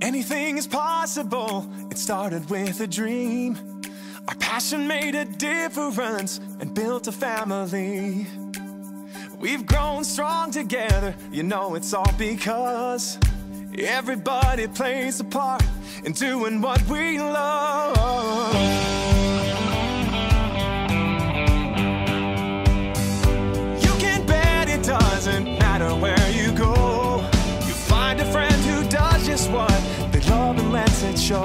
Anything is possible, it started with a dream. Our passion made a difference and built a family. We've grown strong together, you know it's all because everybody plays a part in doing what we love. You can bet it doesn't matter where you go. You find a friend who does just what they love and lets it show.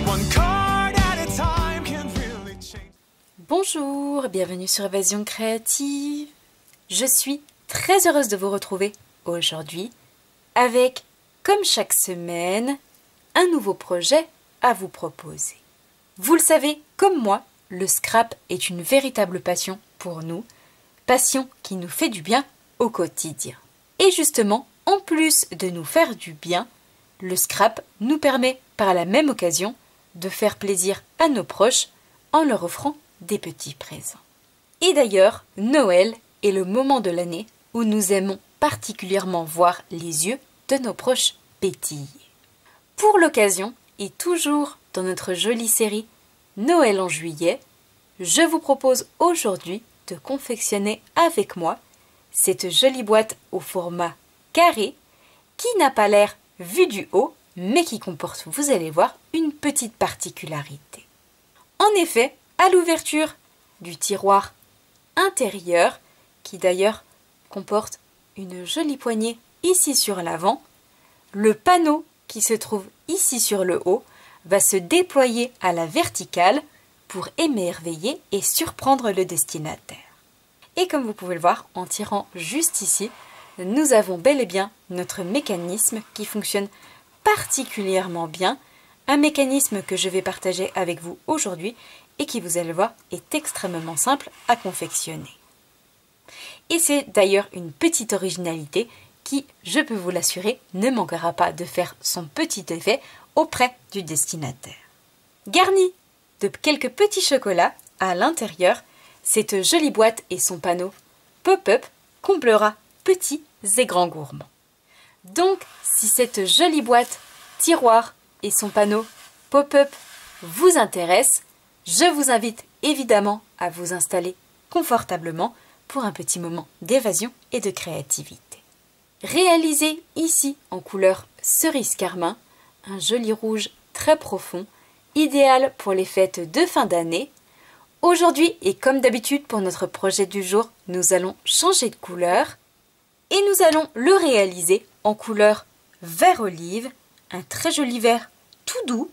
One card at a time can really change. Bonjour, bienvenue sur Évasion Créative. Je suis très heureuse de vous retrouver aujourd'hui avec, comme chaque semaine, un nouveau projet à vous proposer. Vous le savez, comme moi, le scrap est une véritable passion pour nous, passion qui nous fait du bien au quotidien. Et justement, en plus de nous faire du bien, le scrap nous permet par la même occasion de faire plaisir à nos proches en leur offrant des petits présents. Et d'ailleurs, Noël est le moment de l'année où nous aimons particulièrement voir les yeux de nos proches pétiller. Pour l'occasion, et toujours dans notre jolie série Noël en juillet, je vous propose aujourd'hui de confectionner avec moi cette jolie boîte au format carré qui n'a pas l'air vu du haut, mais qui comporte, vous allez voir, une petite particularité. En effet, à l'ouverture du tiroir intérieur, qui d'ailleurs comporte une jolie poignée ici sur l'avant, le panneau qui se trouve ici sur le haut va se déployer à la verticale pour émerveiller et surprendre le destinataire. Et comme vous pouvez le voir, en tirant juste ici, nous avons bel et bien notre mécanisme qui fonctionne particulièrement bien, un mécanisme que je vais partager avec vous aujourd'hui et qui, vous allez le voir, est extrêmement simple à confectionner. Et c'est d'ailleurs une petite originalité qui, je peux vous l'assurer, ne manquera pas de faire son petit effet auprès du destinataire. Garni de quelques petits chocolats à l'intérieur, cette jolie boîte et son panneau pop-up comblera petits et grands gourmands. Donc, si cette jolie boîte, tiroir et son panneau pop-up vous intéressent, je vous invite évidemment à vous installer confortablement pour un petit moment d'évasion et de créativité. Réalisé ici en couleur cerise carmin, un joli rouge très profond, idéal pour les fêtes de fin d'année. Aujourd'hui, et comme d'habitude pour notre projet du jour, nous allons changer de couleur et nous allons le réaliser en couleur vert olive, un très joli vert tout doux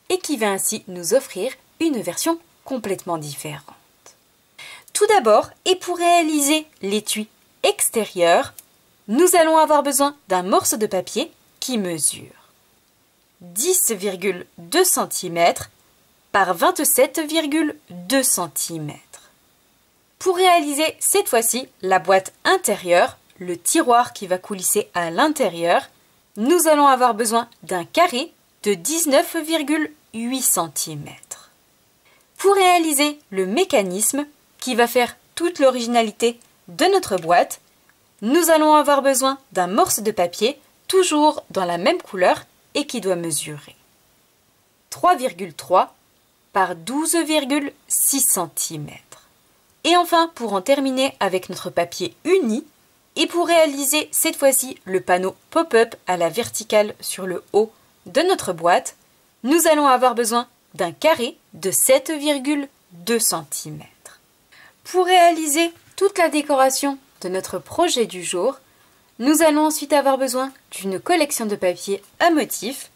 et qui va ainsi nous offrir une version complètement différente. Tout d'abord, et pour réaliser l'étui extérieur, nous allons avoir besoin d'un morceau de papier qui mesure 10,2 cm par 27,2 cm. Pour réaliser cette fois-ci la boîte intérieure, le tiroir qui va coulisser à l'intérieur, nous allons avoir besoin d'un carré de 19,8 cm. Pour réaliser le mécanisme qui va faire toute l'originalité de notre boîte, nous allons avoir besoin d'un morceau de papier, toujours dans la même couleur et qui doit mesurer 3,3 par 12,6 cm. Et enfin, pour en terminer avec notre papier uni, et pour réaliser cette fois-ci le panneau pop-up à la verticale sur le haut de notre boîte, nous allons avoir besoin d'un carré de 7,2 cm. Pour réaliser toute la décoration de notre projet du jour, nous allons ensuite avoir besoin d'une collection de papier à motifs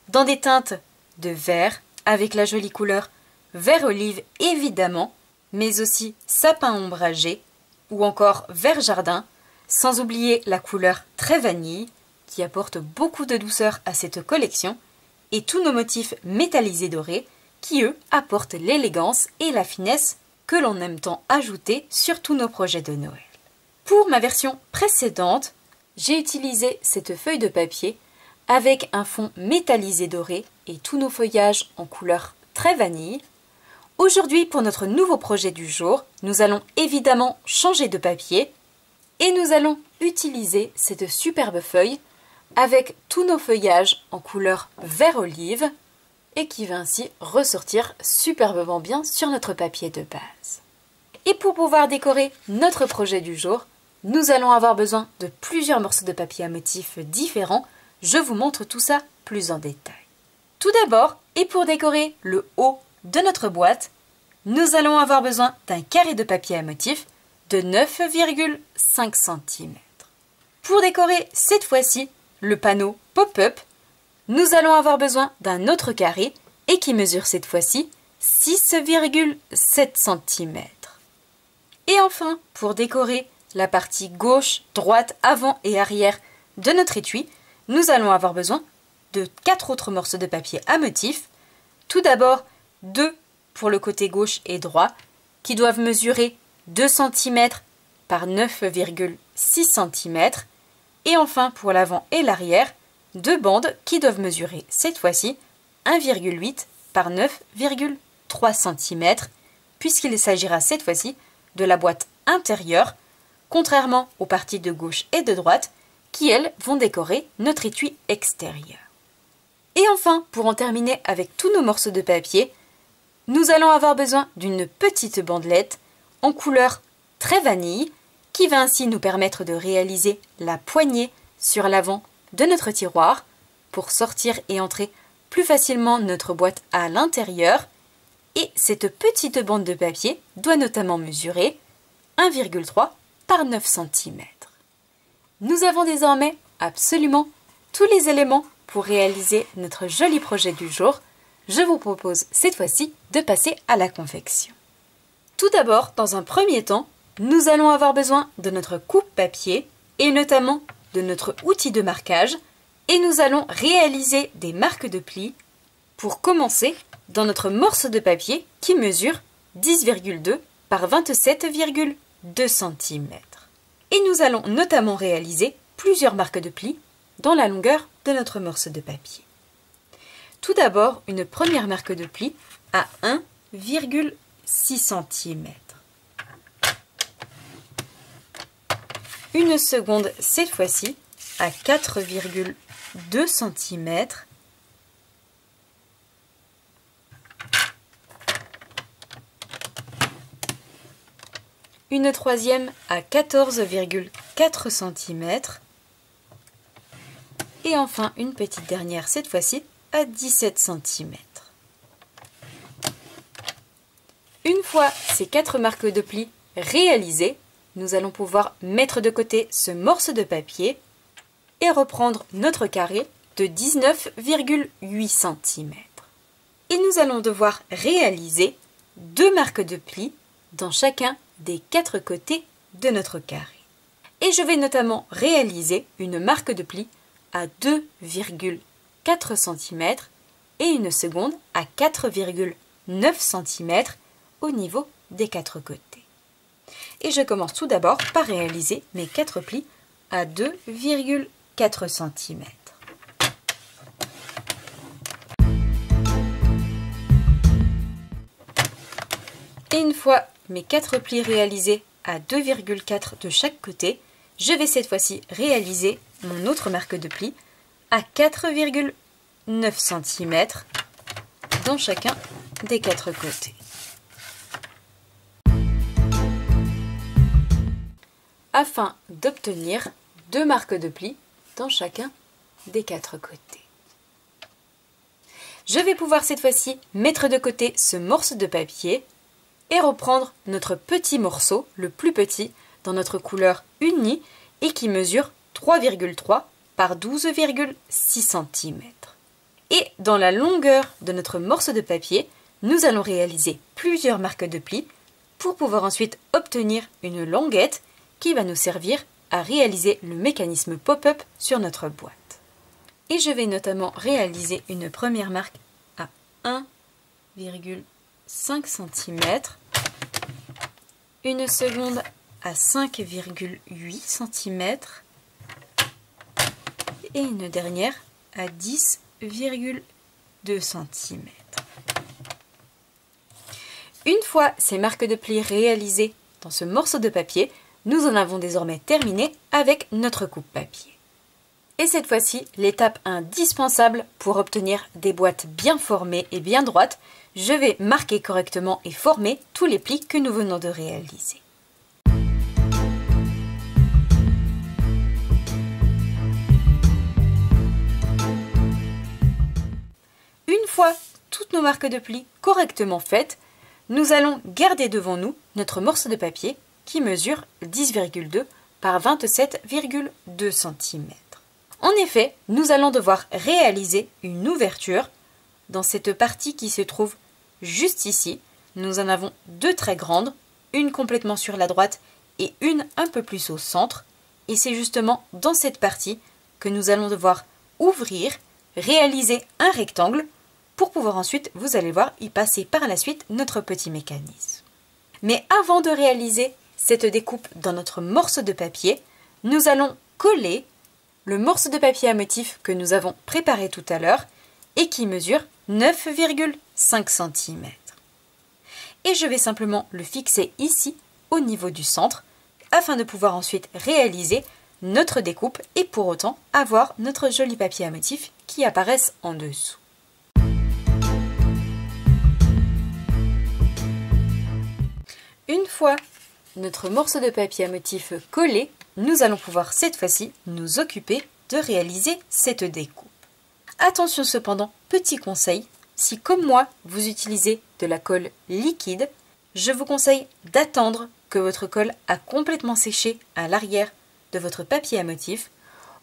dans des teintes de vert avec la jolie couleur vert olive évidemment, mais aussi sapin ombragé ou encore vert jardin, sans oublier la couleur très vanille qui apporte beaucoup de douceur à cette collection et tous nos motifs métallisés dorés qui eux apportent l'élégance et la finesse que l'on aime tant ajouter sur tous nos projets de Noël. Pour ma version précédente, j'ai utilisé cette feuille de papier avec un fond métallisé doré et tous nos feuillages en couleur très vanille. Aujourd'hui, pour notre nouveau projet du jour, nous allons évidemment changer de papier et nous allons utiliser cette superbe feuille avec tous nos feuillages en couleur vert olive et qui va ainsi ressortir superbement bien sur notre papier de base. Et pour pouvoir décorer notre projet du jour, nous allons avoir besoin de plusieurs morceaux de papier à motifs différents. Je vous montre tout ça plus en détail. Tout d'abord, et pour décorer le haut de notre boîte, nous allons avoir besoin d'un carré de papier à motifs de 9,5 cm. Pour décorer cette fois-ci le panneau pop-up, nous allons avoir besoin d'un autre carré et qui mesure cette fois-ci 6,7 cm. Et enfin, pour décorer la partie gauche, droite, avant et arrière de notre étui, nous allons avoir besoin de 4 autres morceaux de papier à motifs. Tout d'abord, 2 pour le côté gauche et droit, qui doivent mesurer 2 cm par 9,6 cm. Et enfin, pour l'avant et l'arrière, 2 bandes qui doivent mesurer cette fois-ci 1,8 par 9,3 cm, puisqu'il s'agira cette fois-ci de la boîte intérieure, contrairement aux parties de gauche et de droite, qui elles vont décorer notre étui extérieur. Et enfin, pour en terminer avec tous nos morceaux de papier, nous allons avoir besoin d'une petite bandelette en couleur très vanille, qui va ainsi nous permettre de réaliser la poignée sur l'avant de notre tiroir pour sortir et entrer plus facilement notre boîte à l'intérieur. Et cette petite bande de papier doit notamment mesurer 1,3 par 9 cm. Nous avons désormais absolument tous les éléments pour réaliser notre joli projet du jour. Je vous propose cette fois-ci de passer à la confection. Tout d'abord, dans un premier temps, nous allons avoir besoin de notre coupe-papier et notamment de notre outil de marquage et nous allons réaliser des marques de plis pour commencer dans notre morceau de papier qui mesure 10,2 par 27,2 cm. Et nous allons notamment réaliser plusieurs marques de plis dans la longueur de notre morceau de papier. Tout d'abord, une première marque de pli à 1,6 cm. Une seconde, cette fois-ci, à 4,2 cm. Une troisième à 14,4 cm. Et enfin, une petite dernière, cette fois-ci, à 17 cm. Une fois ces 4 marques de plis réalisées, nous allons pouvoir mettre de côté ce morceau de papier et reprendre notre carré de 19,8 cm. Et nous allons devoir réaliser 2 marques de plis dans chacun des 4 côtés de notre carré. Et je vais notamment réaliser une marque de pli à 2,4 cm et une seconde à 4,9 cm au niveau des 4 côtés. Et je commence tout d'abord par réaliser mes 4 plis à 2,4 cm. Et une fois mes 4 plis réalisés à 2,4 de chaque côté, je vais cette fois-ci réaliser mon autre marque de pli à 4,9 cm dans chacun des 4 côtés. Afin d'obtenir 2 marques de plis dans chacun des 4 côtés. Je vais pouvoir cette fois-ci mettre de côté ce morceau de papier et reprendre notre petit morceau, le plus petit, dans notre couleur unie et qui mesure 3,3 par 12,6 cm. Et dans la longueur de notre morceau de papier, nous allons réaliser plusieurs marques de plis pour pouvoir ensuite obtenir une languette qui va nous servir à réaliser le mécanisme pop-up sur notre boîte. Et je vais notamment réaliser une première marque à 1,5 cm, une seconde à 5,8 cm et une dernière à 10,2 cm. Une fois ces marques de plis réalisées dans ce morceau de papier, nous en avons désormais terminé avec notre coupe-papier. Et cette fois-ci, l'étape indispensable pour obtenir des boîtes bien formées et bien droites, je vais marquer correctement et former tous les plis que nous venons de réaliser. Une fois toutes nos marques de plis correctement faites, nous allons garder devant nous notre morceau de papier qui mesure 10,2 par 27,2 cm. En effet, nous allons devoir réaliser une ouverture dans cette partie qui se trouve juste ici. Nous en avons deux très grandes, une complètement sur la droite et une un peu plus au centre. Et c'est justement dans cette partie que nous allons devoir ouvrir, réaliser un rectangle pour pouvoir ensuite, vous allez voir, y passer par la suite notre petit mécanisme. Mais avant de réaliser cette découpe dans notre morceau de papier, nous allons coller le morceau de papier à motif que nous avons préparé tout à l'heure et qui mesure 9,5 cm. Et je vais simplement le fixer ici au niveau du centre afin de pouvoir ensuite réaliser notre découpe et pour autant avoir notre joli papier à motif qui apparaisse en dessous. Une fois notre morceau de papier à motif collé, nous allons pouvoir cette fois-ci nous occuper de réaliser cette découpe. Attention cependant, petit conseil, si comme moi vous utilisez de la colle liquide, je vous conseille d'attendre que votre colle a complètement séché à l'arrière de votre papier à motif,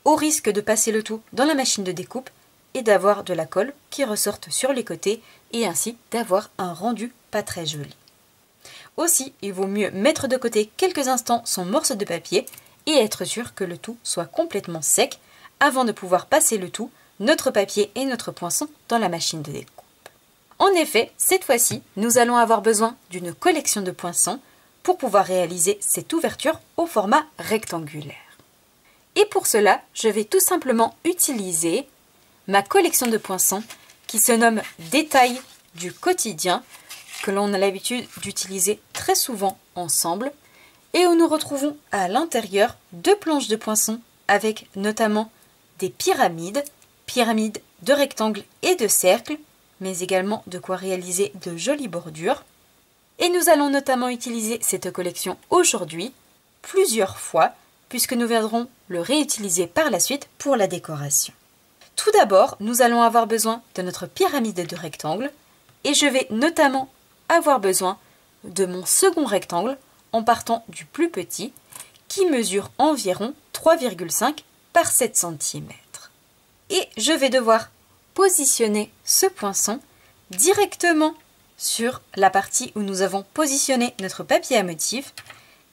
au risque de passer le tout dans la machine de découpe et d'avoir de la colle qui ressorte sur les côtés et ainsi d'avoir un rendu pas très joli. Aussi, il vaut mieux mettre de côté quelques instants son morceau de papier et être sûr que le tout soit complètement sec avant de pouvoir passer le tout, notre papier et notre poinçon dans la machine de découpe. En effet, cette fois-ci, nous allons avoir besoin d'une collection de poinçons pour pouvoir réaliser cette ouverture au format rectangulaire. Et pour cela, je vais tout simplement utiliser ma collection de poinçons qui se nomme Détails du quotidien, que l'on a l'habitude d'utiliser très souvent ensemble et où nous retrouvons à l'intérieur deux planches de poinçons avec notamment des pyramides de rectangles et de cercles, mais également de quoi réaliser de jolies bordures. Et nous allons notamment utiliser cette collection aujourd'hui plusieurs fois puisque nous viendrons le réutiliser par la suite pour la décoration. Tout d'abord, nous allons avoir besoin de notre pyramide de rectangles et je vais notamment avoir besoin de mon second rectangle en partant du plus petit qui mesure environ 3,5 par 7 cm. Et je vais devoir positionner ce poinçon directement sur la partie où nous avons positionné notre papier à motif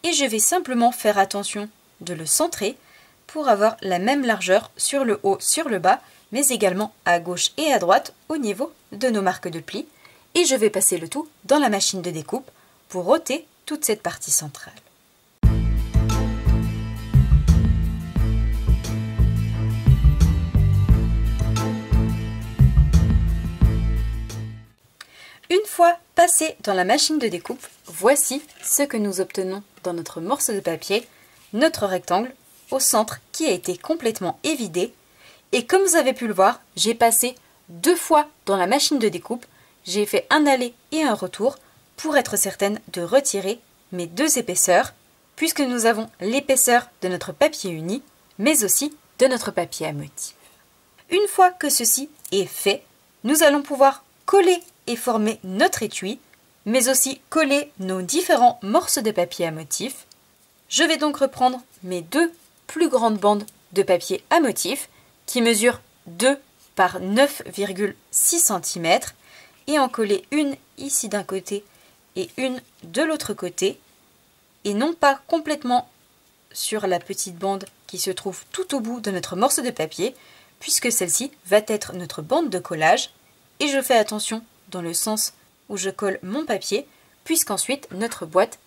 et je vais simplement faire attention de le centrer pour avoir la même largeur sur le haut, sur le bas, mais également à gauche et à droite au niveau de nos marques de plis. Et je vais passer le tout dans la machine de découpe pour ôter toute cette partie centrale. Une fois passé dans la machine de découpe, voici ce que nous obtenons dans notre morceau de papier, notre rectangle au centre qui a été complètement évidé. Et comme vous avez pu le voir, j'ai passé 2 fois dans la machine de découpe. J'ai fait un aller et un retour pour être certaine de retirer mes 2 épaisseurs, puisque nous avons l'épaisseur de notre papier uni, mais aussi de notre papier à motif. Une fois que ceci est fait, nous allons pouvoir coller et former notre étui, mais aussi coller nos différents morceaux de papier à motif. Je vais donc reprendre mes 2 plus grandes bandes de papier à motif, qui mesurent 2 par 9,6 cm, et en coller une ici d'un côté et une de l'autre côté, et non pas complètement sur la petite bande qui se trouve tout au bout de notre morceau de papier, puisque celle-ci va être notre bande de collage, et je fais attention dans le sens où je colle mon papier, puisqu'ensuite notre boîte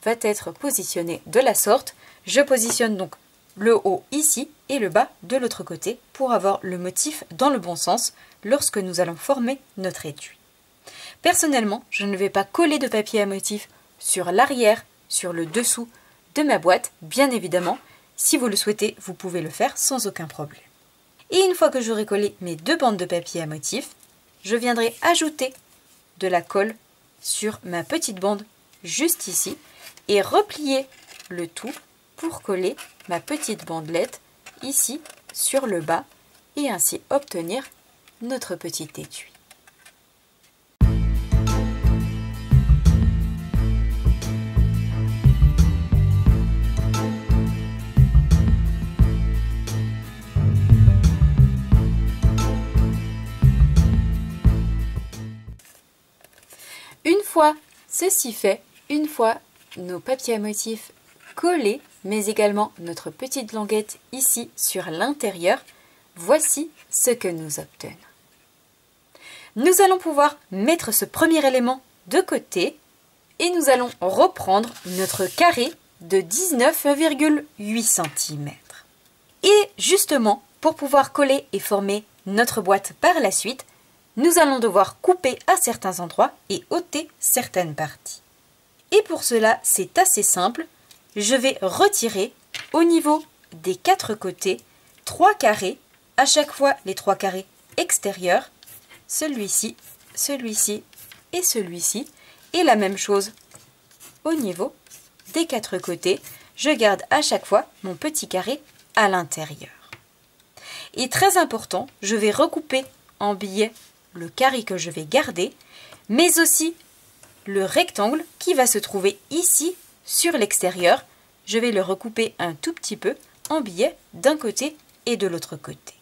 va être positionnée de la sorte. Je positionne donc le haut ici et le bas de l'autre côté pour avoir le motif dans le bon sens lorsque nous allons former notre étui. Personnellement, je ne vais pas coller de papier à motif sur l'arrière, sur le dessous de ma boîte. Bien évidemment, si vous le souhaitez, vous pouvez le faire sans aucun problème. Et une fois que j'aurai collé mes 2 bandes de papier à motif, je viendrai ajouter de la colle sur ma petite bande juste ici et replier le tout pour coller ma petite bandelette ici sur le bas et ainsi obtenir notre petit étui. Une fois ceci fait, une fois nos papiers à motifs collés, mais également notre petite languette ici sur l'intérieur, voici ce que nous obtenons. Nous allons pouvoir mettre ce premier élément de côté et nous allons reprendre notre carré de 19,8 cm. Et justement, pour pouvoir coller et former notre boîte par la suite, nous allons devoir couper à certains endroits et ôter certaines parties. Et pour cela, c'est assez simple. Je vais retirer au niveau des 4 côtés 3 carrés, à chaque fois les 3 carrés extérieurs, celui-ci, celui-ci et celui-ci. Et la même chose au niveau des 4 côtés. Je garde à chaque fois mon petit carré à l'intérieur. Et très important, je vais recouper en billets le carré que je vais garder, mais aussi le rectangle qui va se trouver ici sur l'extérieur. Je vais le recouper un tout petit peu en billets d'un côté et de l'autre côté.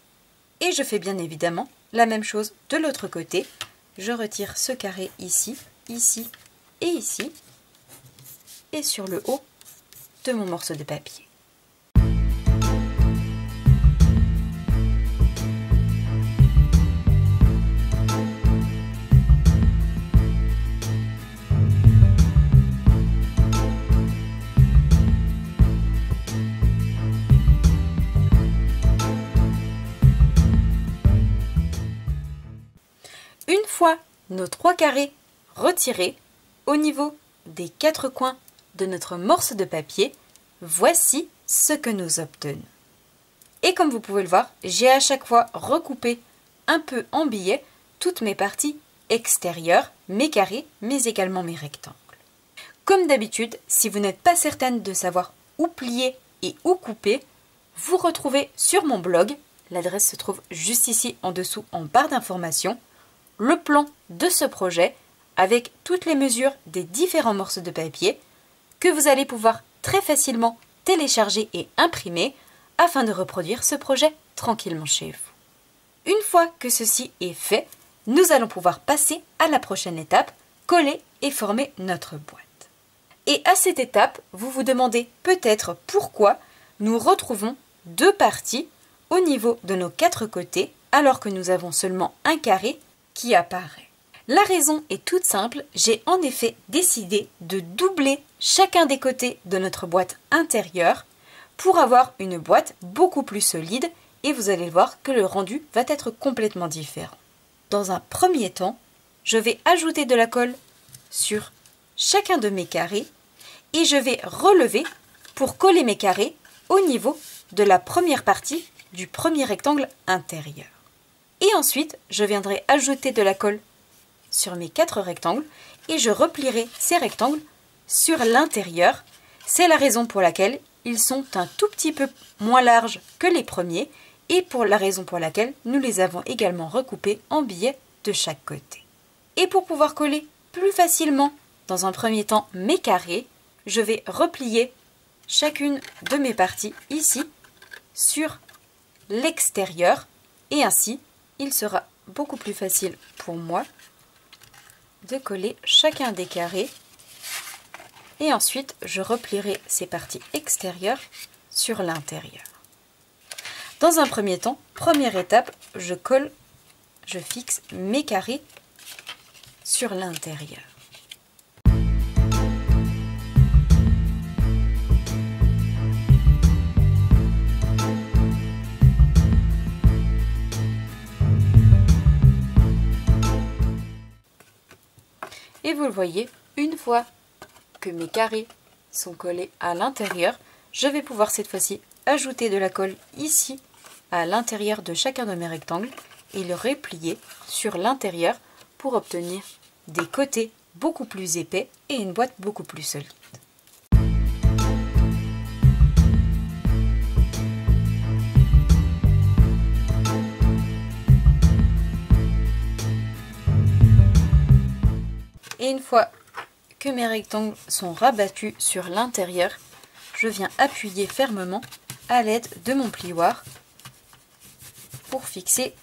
Et je fais bien évidemment la même chose de l'autre côté. Je retire ce carré ici, ici et ici, et sur le haut de mon morceau de papier. Une fois nos 3 carrés retirés au niveau des 4 coins de notre morceau de papier, voici ce que nous obtenons. Et comme vous pouvez le voir, j'ai à chaque fois recoupé un peu en billets toutes mes parties extérieures, mes carrés, mais également mes rectangles. Comme d'habitude, si vous n'êtes pas certaine de savoir où plier et où couper, vous retrouvez sur mon blog, l'adresse se trouve juste ici en dessous en barre d'informations, le plan de ce projet avec toutes les mesures des différents morceaux de papier que vous allez pouvoir très facilement télécharger et imprimer afin de reproduire ce projet tranquillement chez vous. Une fois que ceci est fait, nous allons pouvoir passer à la prochaine étape, coller et former notre boîte. Et à cette étape, vous vous demandez peut-être pourquoi nous retrouvons 2 parties au niveau de nos 4 côtés alors que nous avons seulement un carré qui apparaît. La raison est toute simple, j'ai en effet décidé de doubler chacun des côtés de notre boîte intérieure pour avoir une boîte beaucoup plus solide et vous allez voir que le rendu va être complètement différent. Dans un premier temps, je vais ajouter de la colle sur chacun de mes carrés et je vais relever pour coller mes carrés au niveau de la première partie du premier rectangle intérieur. Et ensuite, je viendrai ajouter de la colle sur mes 4 rectangles et je replierai ces rectangles sur l'intérieur. C'est la raison pour laquelle ils sont un tout petit peu moins larges que les premiers et pour la raison pour laquelle nous les avons également recoupés en billets de chaque côté. Et pour pouvoir coller plus facilement, dans un premier temps, mes carrés, je vais replier chacune de mes parties ici sur l'extérieur et ainsi il sera beaucoup plus facile pour moi de coller chacun des carrés et ensuite je replierai ces parties extérieures sur l'intérieur. Dans un premier temps, première étape, je fixe mes carrés sur l'intérieur. Et vous le voyez, une fois que mes carrés sont collés à l'intérieur, je vais pouvoir cette fois-ci ajouter de la colle ici à l'intérieur de chacun de mes rectangles et le replier sur l'intérieur pour obtenir des côtés beaucoup plus épais et une boîte beaucoup plus solide. Et une fois que mes rectangles sont rabattus sur l'intérieur, je viens appuyer fermement à l'aide de mon plioir pour fixer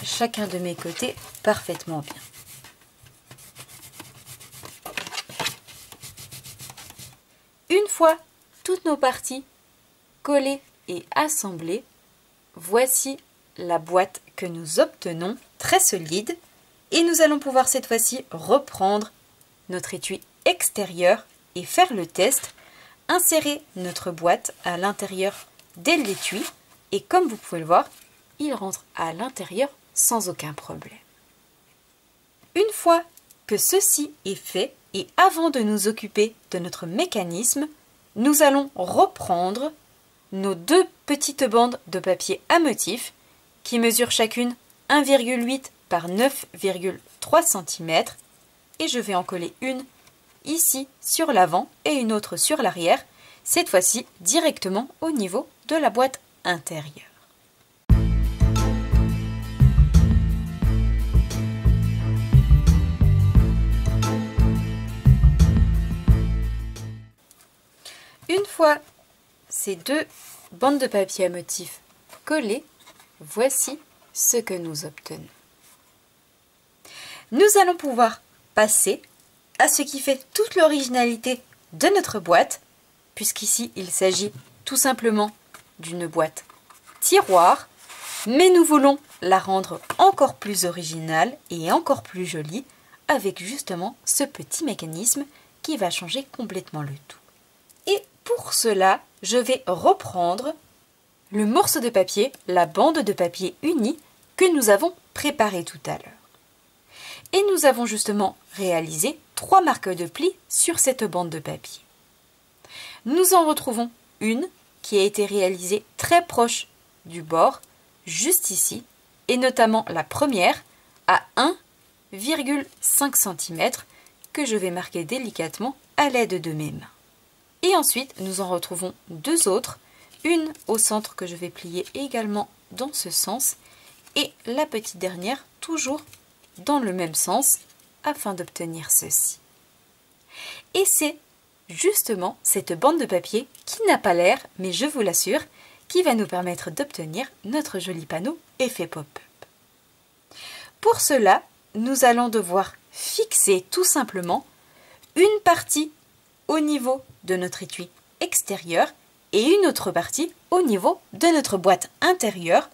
chacun de mes côtés parfaitement bien. Une fois toutes nos parties collées et assemblées, voici la boîte que nous obtenons, très solide. Et nous allons pouvoir cette fois-ci reprendre notre étui extérieur et faire le test, insérer notre boîte à l'intérieur de l'étui et comme vous pouvez le voir, il rentre à l'intérieur sans aucun problème. Une fois que ceci est fait et avant de nous occuper de notre mécanisme, nous allons reprendre nos deux petites bandes de papier à motif qui mesurent chacune 1,8 par 9,3 cm et je vais en coller une ici sur l'avant et une autre sur l'arrière, cette fois-ci directement au niveau de la boîte intérieure. Une fois ces deux bandes de papier à motif collées, voici ce que nous obtenons. Nous allons pouvoir passer à ce qui fait toute l'originalité de notre boîte, puisqu'ici il s'agit tout simplement d'une boîte tiroir, mais nous voulons la rendre encore plus originale et encore plus jolie avec justement ce petit mécanisme qui va changer complètement le tout. Et pour cela, je vais reprendre le morceau de papier, la bande de papier unie que nous avons préparée tout à l'heure. Et nous avons justement réalisé 3 marques de pli sur cette bande de papier. Nous en retrouvons une qui a été réalisée très proche du bord, juste ici, et notamment la première à 1,5 cm que je vais marquer délicatement à l'aide de mes mains. Et ensuite, nous en retrouvons 2 autres, une au centre que je vais plier également dans ce sens, et la petite dernière toujours dans le même sens afin d'obtenir ceci. Et c'est justement cette bande de papier qui n'a pas l'air, mais je vous l'assure, qui va nous permettre d'obtenir notre joli panneau effet pop-up. Pour cela, nous allons devoir fixer tout simplement une partie au niveau de notre étui extérieur et une autre partie au niveau de notre boîte intérieure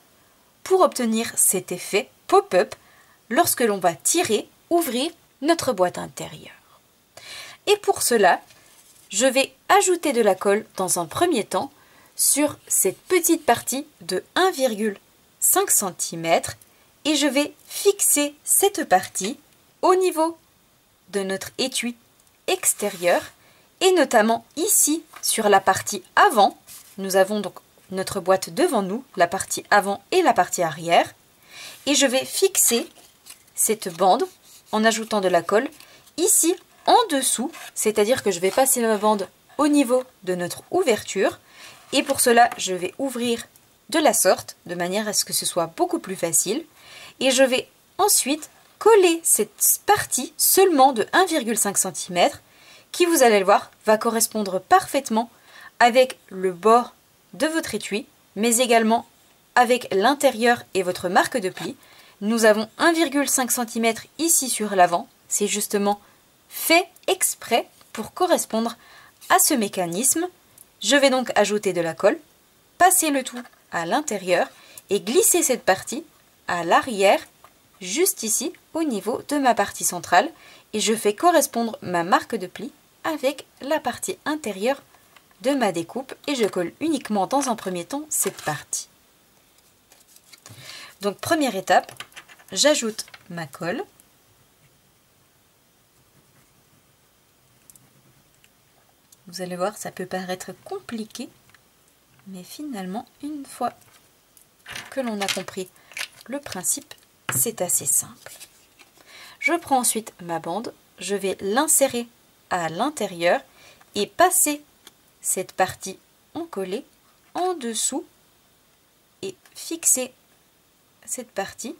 pour obtenir cet effet pop-up lorsque l'on va tirer, ouvrir notre boîte intérieure. Et pour cela, je vais ajouter de la colle dans un premier temps sur cette petite partie de 1,5 cm et je vais fixer cette partie au niveau de notre étui extérieur et notamment ici sur la partie avant. Nous avons donc notre boîte devant nous, la partie avant et la partie arrière, et je vais fixer cette bande en ajoutant de la colle ici en dessous, c'est-à-dire que je vais passer ma bande au niveau de notre ouverture et pour cela je vais ouvrir de la sorte de manière à ce que ce soit beaucoup plus facile et je vais ensuite coller cette partie seulement de 1,5 cm qui, vous allez le voir, va correspondre parfaitement avec le bord de votre étui mais également avec l'intérieur et votre marque de pli. Nous avons 1,5 cm ici sur l'avant, c'est justement fait exprès pour correspondre à ce mécanisme. Je vais donc ajouter de la colle, passer le tout à l'intérieur et glisser cette partie à l'arrière, juste ici au niveau de ma partie centrale et je fais correspondre ma marque de pli avec la partie intérieure de ma découpe et je colle uniquement dans un premier temps cette partie. Donc première étape, j'ajoute ma colle. Vous allez voir, ça peut paraître compliqué, mais finalement, une fois que l'on a compris le principe, c'est assez simple. Je prends ensuite ma bande, je vais l'insérer à l'intérieur et passer cette partie en collé en dessous et fixer cette partie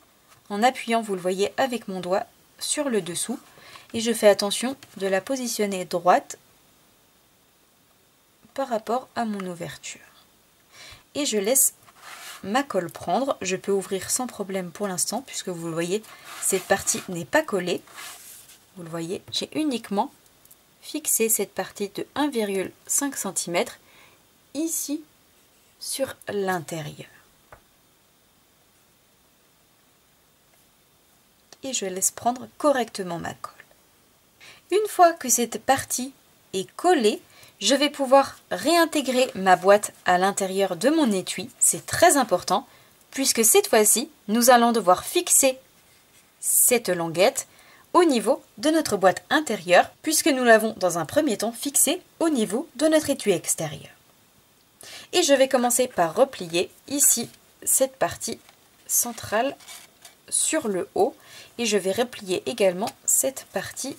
en appuyant, vous le voyez, avec mon doigt sur le dessous. Et je fais attention de la positionner droite par rapport à mon ouverture. Et je laisse ma colle prendre. Je peux ouvrir sans problème pour l'instant puisque vous le voyez, cette partie n'est pas collée. Vous le voyez, j'ai uniquement fixé cette partie de 1,5 cm ici sur l'intérieur. Et je laisse prendre correctement ma colle. Une fois que cette partie est collée, je vais pouvoir réintégrer ma boîte à l'intérieur de mon étui. C'est très important puisque cette fois-ci, nous allons devoir fixer cette languette au niveau de notre boîte intérieure puisque nous l'avons dans un premier temps fixée au niveau de notre étui extérieur. Et je vais commencer par replier ici cette partie centrale sur le haut et je vais replier également cette partie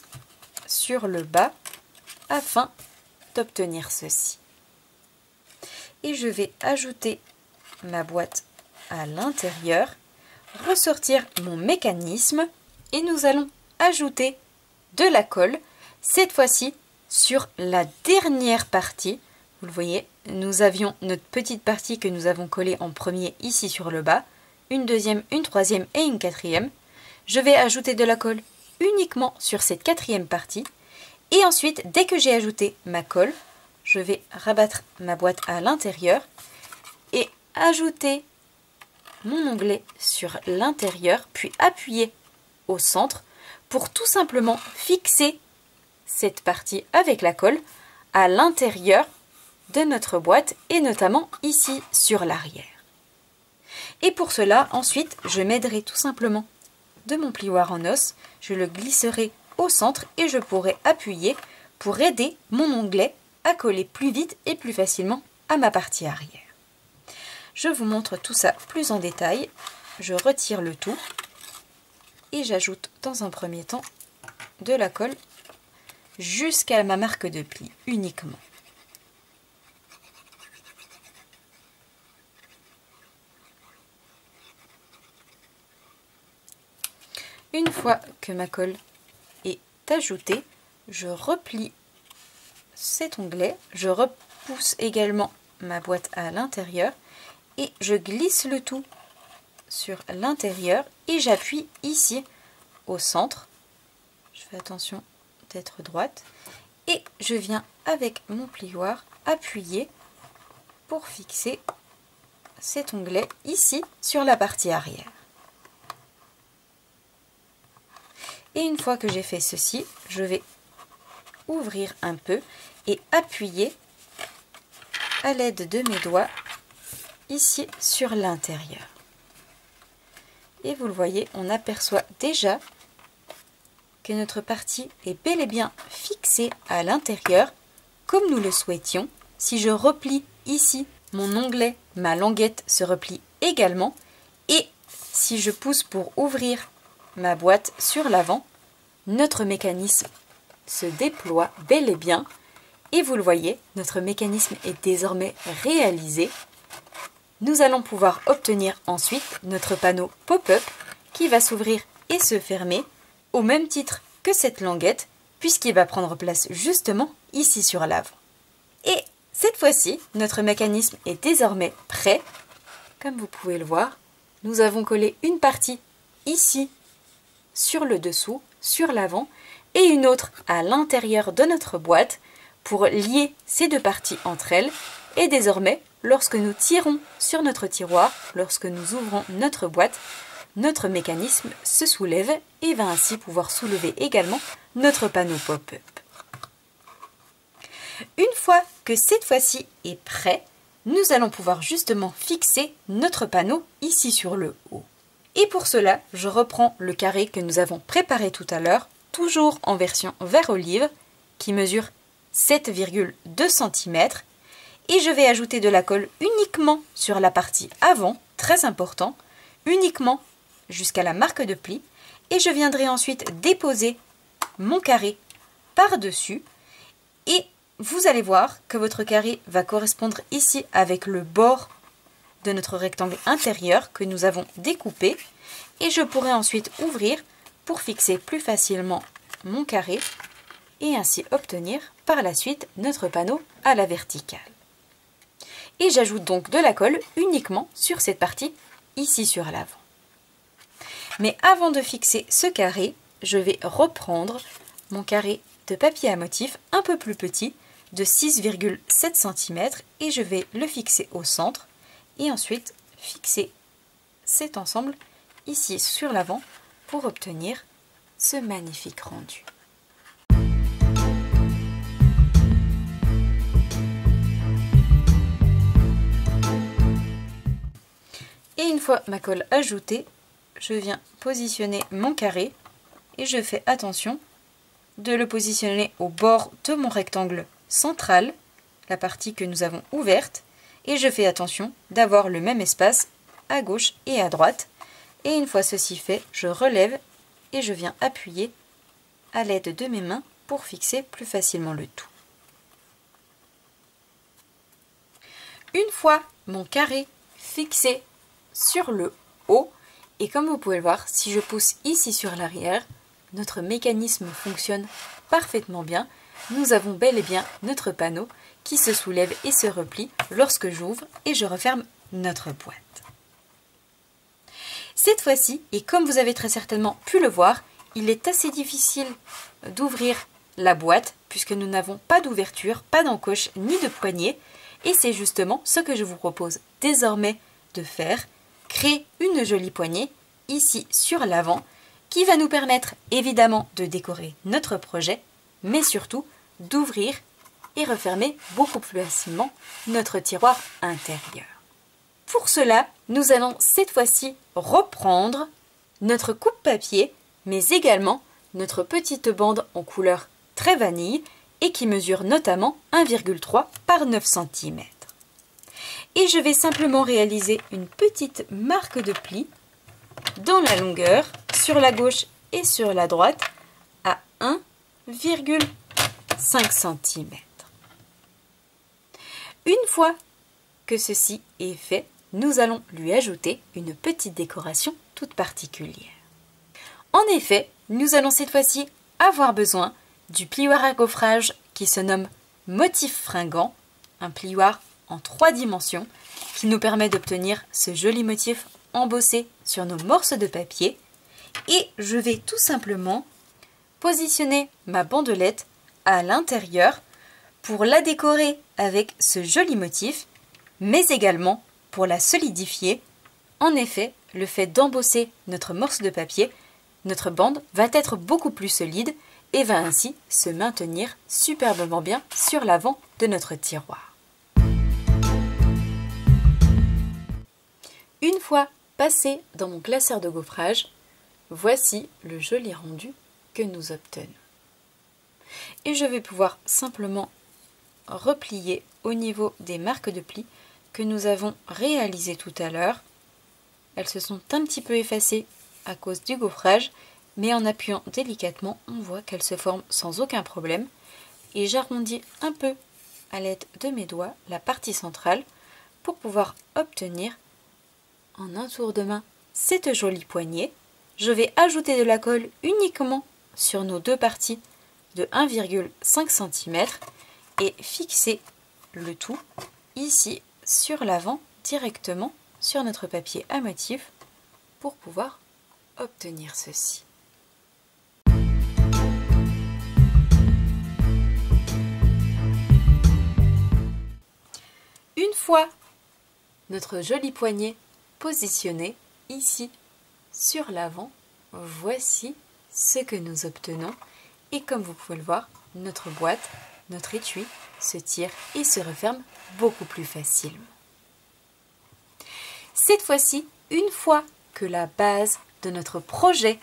sur le bas afin d'obtenir ceci. Et je vais ajouter ma boîte à l'intérieur, ressortir mon mécanisme et nous allons ajouter de la colle, cette fois-ci sur la dernière partie. Vous le voyez, nous avions notre petite partie que nous avons collée en premier ici sur le bas, une deuxième, une troisième et une quatrième. Je vais ajouter de la colle uniquement sur cette quatrième partie. Et ensuite, dès que j'ai ajouté ma colle, je vais rabattre ma boîte à l'intérieur et ajouter mon onglet sur l'intérieur, puis appuyer au centre pour tout simplement fixer cette partie avec la colle à l'intérieur de notre boîte et notamment ici sur l'arrière. Et pour cela, ensuite, je m'aiderai tout simplement de mon plioir en os, je le glisserai au centre et je pourrai appuyer pour aider mon onglet à coller plus vite et plus facilement à ma partie arrière. Je vous montre tout ça plus en détail. Je retire le tout et j'ajoute dans un premier temps de la colle jusqu'à ma marque de pli uniquement. Une fois que ma colle est ajoutée, je replie cet onglet, je repousse également ma boîte à l'intérieur et je glisse le tout sur l'intérieur et j'appuie ici au centre. Je fais attention d'être droite et je viens avec mon plioir appuyer pour fixer cet onglet ici sur la partie arrière. Et une fois que j'ai fait ceci, je vais ouvrir un peu et appuyer à l'aide de mes doigts ici sur l'intérieur. Et vous le voyez, on aperçoit déjà que notre partie est bel et bien fixée à l'intérieur comme nous le souhaitions. Si je replie ici, mon onglet, ma languette se replie également. Et si je pousse pour ouvrir ma boîte sur l'avant, notre mécanisme se déploie bel et bien et vous le voyez, notre mécanisme est désormais réalisé. Nous allons pouvoir obtenir ensuite notre panneau pop-up qui va s'ouvrir et se fermer au même titre que cette languette puisqu'il va prendre place justement ici sur l'avant. Et cette fois-ci, notre mécanisme est désormais prêt. Comme vous pouvez le voir, nous avons collé une partie ici sur le dessous, sur l'avant, et une autre à l'intérieur de notre boîte pour lier ces deux parties entre elles. Et désormais, lorsque nous tirons sur notre tiroir, lorsque nous ouvrons notre boîte, notre mécanisme se soulève et va ainsi pouvoir soulever également notre panneau pop-up. Une fois que cette fois-ci est prêt, nous allons pouvoir justement fixer notre panneau ici sur le haut. Et pour cela, je reprends le carré que nous avons préparé tout à l'heure, toujours en version vert olive, qui mesure 7,2 cm. Et je vais ajouter de la colle uniquement sur la partie avant très important, uniquement jusqu'à la marque de pli, et je viendrai ensuite déposer mon carré par-dessus, et vous allez voir que votre carré va correspondre ici avec le bord de notre rectangle intérieur que nous avons découpé, et je pourrai ensuite ouvrir pour fixer plus facilement mon carré et ainsi obtenir par la suite notre panneau à la verticale. Et j'ajoute donc de la colle uniquement sur cette partie ici sur l'avant. Mais avant de fixer ce carré, je vais reprendre mon carré de papier à motif un peu plus petit de 6,7 cm et je vais le fixer au centre et ensuite fixer cet ensemble ici sur l'avant pour obtenir ce magnifique rendu. Et une fois ma colle ajoutée, je viens positionner mon carré et je fais attention de le positionner au bord de mon rectangle central, la partie que nous avons ouverte, et je fais attention d'avoir le même espace à gauche et à droite. Et une fois ceci fait, je relève et je viens appuyer à l'aide de mes mains pour fixer plus facilement le tout. Une fois mon carré fixé sur le haut, et comme vous pouvez le voir, si je pousse ici sur l'arrière, notre mécanisme fonctionne parfaitement bien. Nous avons bel et bien notre panneau qui se soulève et se replie lorsque j'ouvre et je referme notre boîte. Cette fois-ci, et comme vous avez très certainement pu le voir, il est assez difficile d'ouvrir la boîte puisque nous n'avons pas d'ouverture, pas d'encoche ni de poignée. Et c'est justement ce que je vous propose désormais de faire. Créer une jolie poignée ici sur l'avant qui va nous permettre évidemment de décorer notre projet, mais surtout d'ouvrir et refermer beaucoup plus facilement notre tiroir intérieur. Pour cela, nous allons cette fois-ci reprendre notre coupe-papier, mais également notre petite bande en couleur très vanille et qui mesure notamment 1,3 par 9 cm. Et je vais simplement réaliser une petite marque de pli dans la longueur, sur la gauche et sur la droite, à 1,5 cm. Une fois que ceci est fait, nous allons lui ajouter une petite décoration toute particulière. En effet, nous allons cette fois-ci avoir besoin du plioir à gaufrage qui se nomme Motif Fringant, un plioir en 3 dimensions qui nous permet d'obtenir ce joli motif embossé sur nos morceaux de papier. Et je vais tout simplement positionner ma bandelette à l'intérieur pour la décorer avec ce joli motif, mais également pour la solidifier. En effet, le fait d'embosser notre morceau de papier, notre bande va être beaucoup plus solide et va ainsi se maintenir superbement bien sur l'avant de notre tiroir. Une fois passé dans mon classeur de gaufrage, voici le joli rendu que nous obtenons. Et je vais pouvoir simplement replier au niveau des marques de pli que nous avons réalisées tout à l'heure. Elles se sont un petit peu effacées à cause du gaufrage, mais en appuyant délicatement, on voit qu'elles se forment sans aucun problème. Et j'arrondis un peu à l'aide de mes doigts la partie centrale pour pouvoir obtenir en un tour de main cette jolie poignée. Je vais ajouter de la colle uniquement sur nos deux parties de 1,5 cm et fixer le tout ici sur l'avant directement sur notre papier à motif pour pouvoir obtenir ceci. Une fois notre jolie poignée positionnée ici sur l'avant, voici ce que nous obtenons. Et comme vous pouvez le voir, notre boîte, notre étui se tire et se referme beaucoup plus facilement. Cette fois-ci, une fois que la base de notre projet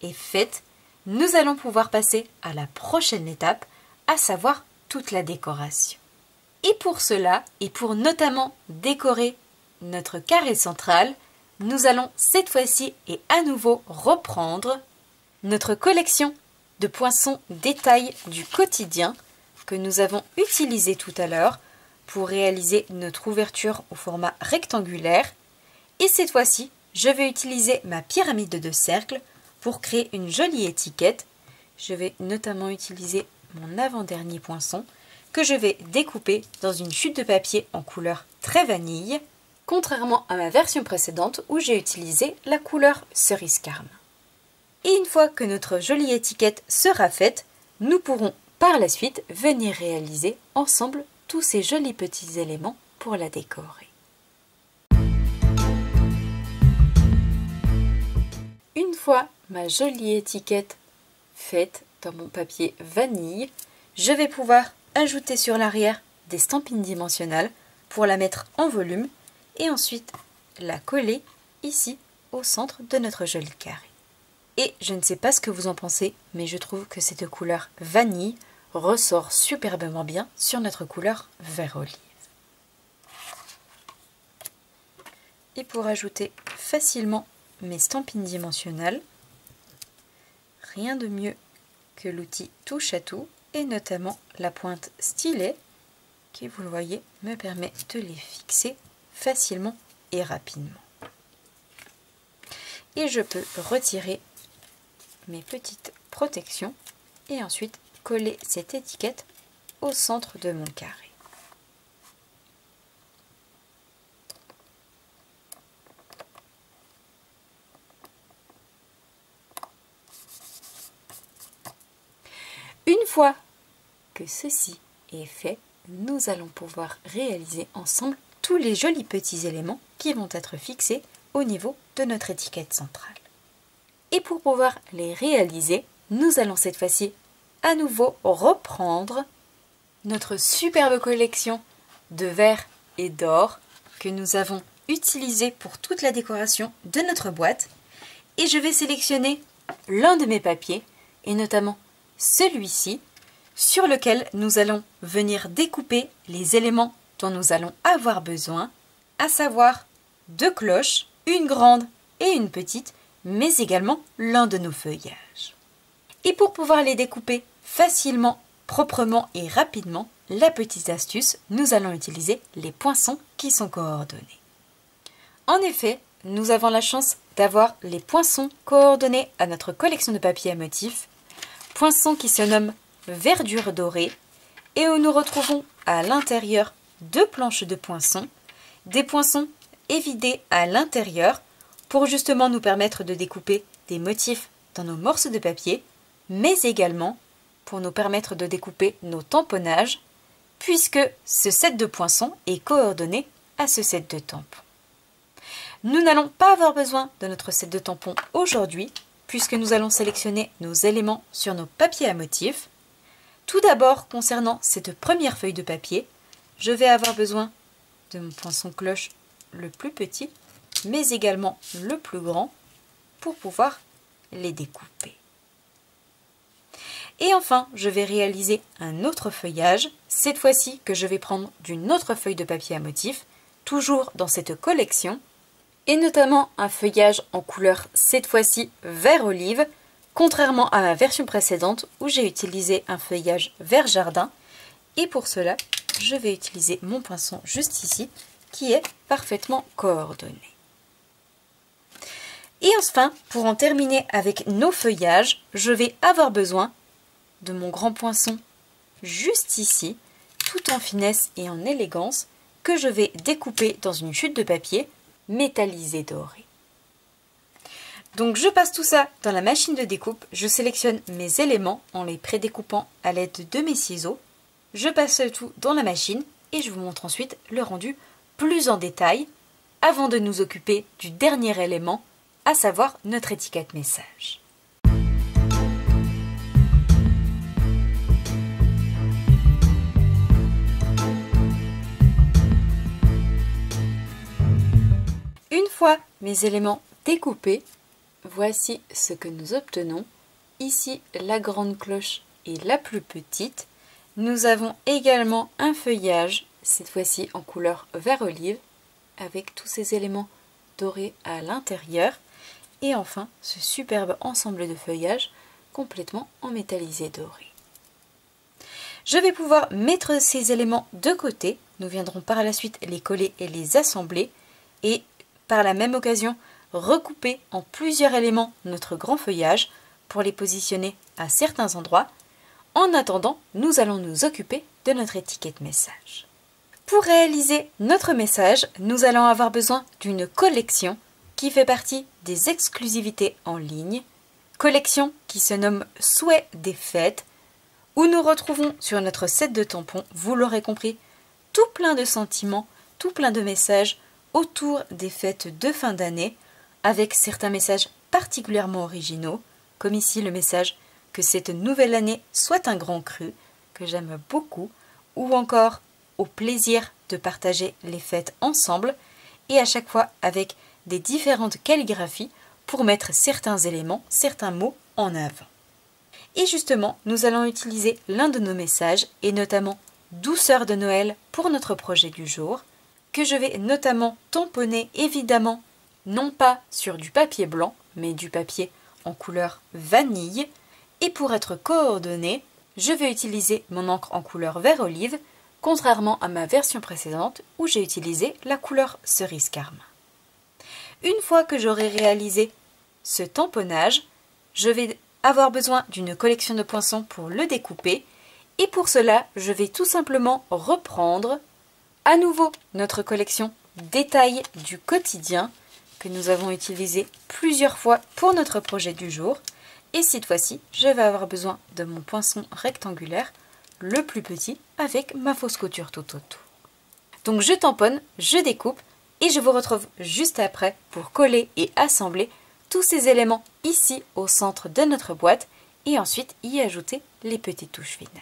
est faite, nous allons pouvoir passer à la prochaine étape, à savoir toute la décoration. Et pour cela, et pour notamment décorer notre carré central, nous allons cette fois-ci et à nouveau reprendre notre collection de poinçons détail du quotidien que nous avons utilisé tout à l'heure pour réaliser notre ouverture au format rectangulaire. Et cette fois-ci, je vais utiliser ma pyramide de cercles pour créer une jolie étiquette. Je vais notamment utiliser mon avant-dernier poinçon que je vais découper dans une chute de papier en couleur très vanille, contrairement à ma version précédente où j'ai utilisé la couleur cerise carme. Et une fois que notre jolie étiquette sera faite, nous pourrons par la suite venir réaliser ensemble tous ces jolis petits éléments pour la décorer. Une fois ma jolie étiquette faite dans mon papier vanille, je vais pouvoir ajouter sur l'arrière des stampines dimensionnelles pour la mettre en volume et ensuite la coller ici au centre de notre joli carré. Et je ne sais pas ce que vous en pensez, mais je trouve que cette couleur vanille ressort superbement bien sur notre couleur vert olive. Et pour ajouter facilement mes stampines dimensionnelles, rien de mieux que l'outil touche à tout et notamment la pointe stylet qui, vous le voyez, me permet de les fixer facilement et rapidement. Et je peux retirer mes petites protections et ensuite coller cette étiquette au centre de mon carré. Une fois que ceci est fait, nous allons pouvoir réaliser ensemble tous les jolis petits éléments qui vont être fixés au niveau de notre étiquette centrale. Et pour pouvoir les réaliser, nous allons cette fois-ci à nouveau reprendre notre superbe collection de verre et d'or que nous avons utilisé pour toute la décoration de notre boîte. Et je vais sélectionner l'un de mes papiers, et notamment celui-ci, sur lequel nous allons venir découper les éléments dont nous allons avoir besoin, à savoir 2 cloches, une grande et une petite, mais également l'un de nos feuillages. Et pour pouvoir les découper facilement, proprement et rapidement, la petite astuce, nous allons utiliser les poinçons qui sont coordonnés. En effet, nous avons la chance d'avoir les poinçons coordonnés à notre collection de papier à motifs, poinçons qui se nomment verdure dorée et où nous retrouvons à l'intérieur 2 planches de poinçons, des poinçons évidés à l'intérieur pour justement nous permettre de découper des motifs dans nos morceaux de papier, mais également pour nous permettre de découper nos tamponnages, puisque ce set de poinçons est coordonné à ce set de tampons. Nous n'allons pas avoir besoin de notre set de tampons aujourd'hui, puisque nous allons sélectionner nos éléments sur nos papiers à motifs. Tout d'abord, concernant cette première feuille de papier, je vais avoir besoin de mon poinçon cloche le plus petit, mais également le plus grand, pour pouvoir les découper. Et enfin, je vais réaliser un autre feuillage, cette fois-ci que je vais prendre d'une autre feuille de papier à motif, toujours dans cette collection, et notamment un feuillage en couleur cette fois-ci vert olive, contrairement à ma version précédente où j'ai utilisé un feuillage vert jardin. Et pour cela, je vais utiliser mon poinçon juste ici, qui est parfaitement coordonné. Et enfin, pour en terminer avec nos feuillages, je vais avoir besoin de mon grand poinçon juste ici, tout en finesse et en élégance, que je vais découper dans une chute de papier métallisée dorée. Donc je passe tout ça dans la machine de découpe, je sélectionne mes éléments en les prédécoupant à l'aide de mes ciseaux, je passe le tout dans la machine et je vous montre ensuite le rendu plus en détail avant de nous occuper du dernier élément, à savoir notre étiquette message. Une fois mes éléments découpés, voici ce que nous obtenons. Ici, la grande cloche est la plus petite. Nous avons également un feuillage, cette fois-ci en couleur vert olive, avec tous ces éléments dorés à l'intérieur. Et enfin, ce superbe ensemble de feuillage complètement en métallisé doré. Je vais pouvoir mettre ces éléments de côté. Nous viendrons par la suite les coller et les assembler. Et par la même occasion, recouper en plusieurs éléments notre grand feuillage pour les positionner à certains endroits. En attendant, nous allons nous occuper de notre étiquette message. Pour réaliser notre message, nous allons avoir besoin d'une collection qui fait partie des exclusivités en ligne, collection qui se nomme Souhait des fêtes, où nous retrouvons sur notre set de tampons, vous l'aurez compris, tout plein de sentiments, tout plein de messages autour des fêtes de fin d'année, avec certains messages particulièrement originaux, comme ici le message que cette nouvelle année soit un grand cru, que j'aime beaucoup, ou encore au plaisir de partager les fêtes ensemble, et à chaque fois avec des différentes calligraphies pour mettre certains éléments, certains mots en avant. Et justement, nous allons utiliser l'un de nos messages, et notamment Douceur de Noël pour notre projet du jour, que je vais notamment tamponner évidemment, non pas sur du papier blanc, mais du papier en couleur vanille. Et pour être coordonné, je vais utiliser mon encre en couleur vert olive, contrairement à ma version précédente où j'ai utilisé la couleur cerise carmin. Une fois que j'aurai réalisé ce tamponnage, je vais avoir besoin d'une collection de poinçons pour le découper. Et pour cela, je vais tout simplement reprendre à nouveau notre collection Détails du quotidien que nous avons utilisé plusieurs fois pour notre projet du jour. Et cette fois-ci, je vais avoir besoin de mon poinçon rectangulaire, le plus petit, avec ma fausse couture tout autour. Donc je tamponne, je découpe et je vous retrouve juste après pour coller et assembler tous ces éléments ici au centre de notre boîte et ensuite y ajouter les petites touches finales.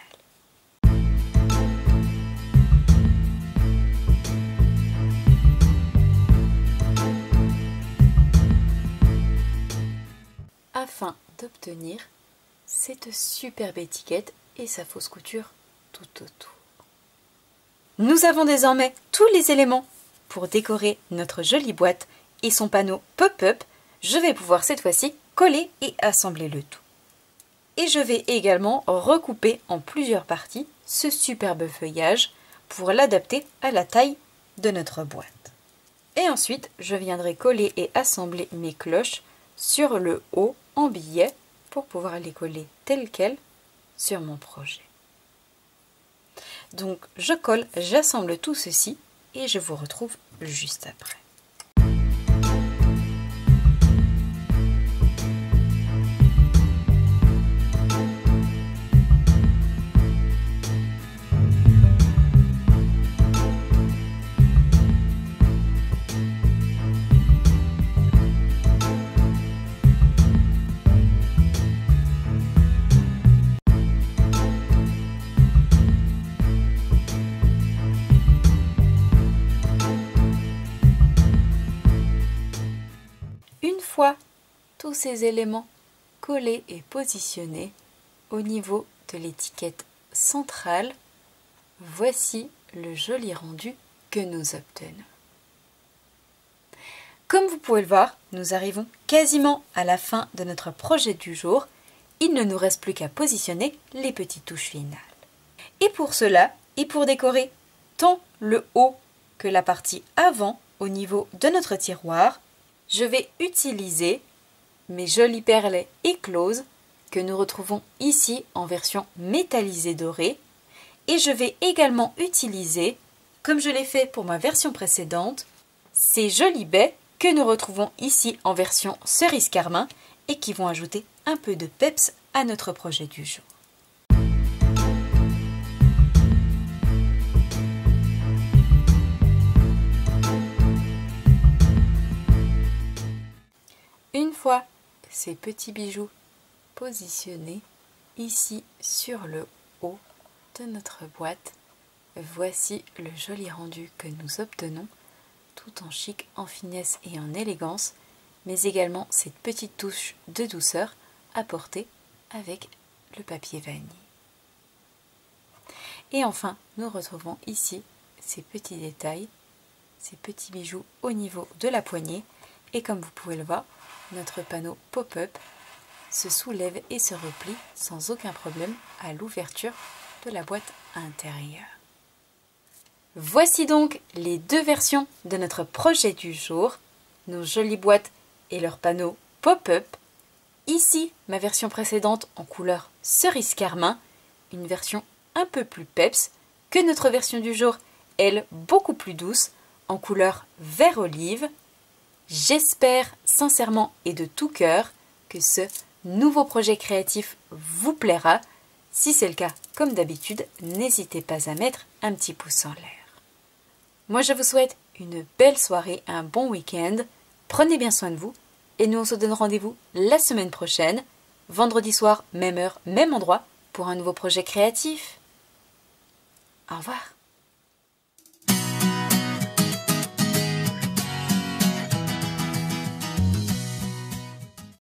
Afin d'obtenir cette superbe étiquette et sa fausse couture tout autour. Nous avons désormais tous les éléments pour décorer notre jolie boîte et son panneau pop-up. Je vais pouvoir cette fois-ci coller et assembler le tout. Et je vais également recouper en plusieurs parties ce superbe feuillage pour l'adapter à la taille de notre boîte. Et ensuite, je viendrai coller et assembler mes cloches sur le haut en billet pour pouvoir les coller telles quelles sur mon projet. Donc je colle, j'assemble tout ceci et je vous retrouve juste après. Tous ces éléments collés et positionnés au niveau de l'étiquette centrale, voici le joli rendu que nous obtenons. Comme vous pouvez le voir, nous arrivons quasiment à la fin de notre projet du jour. Il ne nous reste plus qu'à positionner les petites touches finales. Et pour cela, et pour décorer tant le haut que la partie avant au niveau de notre tiroir, je vais utiliser mes jolies perles écloses que nous retrouvons ici en version métallisée dorée. Et je vais également utiliser, comme je l'ai fait pour ma version précédente, ces jolis baies que nous retrouvons ici en version cerise carmin et qui vont ajouter un peu de peps à notre projet du jour. Une fois ces petits bijoux positionnés ici sur le haut de notre boîte, voici le joli rendu que nous obtenons, tout en chic, en finesse et en élégance, mais également cette petite touche de douceur apportée avec le papier vanille. Et enfin, nous retrouvons ici ces petits détails ces petits bijoux au niveau de la poignée. Et comme vous pouvez le voir, notre panneau pop-up se soulève et se replie sans aucun problème à l'ouverture de la boîte intérieure. Voici donc les deux versions de notre projet du jour, nos jolies boîtes et leurs panneaux pop-up. Ici, ma version précédente en couleur cerise carmin, une version un peu plus peps que notre version du jour, elle beaucoup plus douce, en couleur vert olive. J'espère sincèrement et de tout cœur que ce nouveau projet créatif vous plaira. Si c'est le cas, comme d'habitude, n'hésitez pas à mettre un petit pouce en l'air. Moi, je vous souhaite une belle soirée, un bon week-end. Prenez bien soin de vous. Et nous, on se donne rendez-vous la semaine prochaine, vendredi soir, même heure, même endroit, pour un nouveau projet créatif. Au revoir.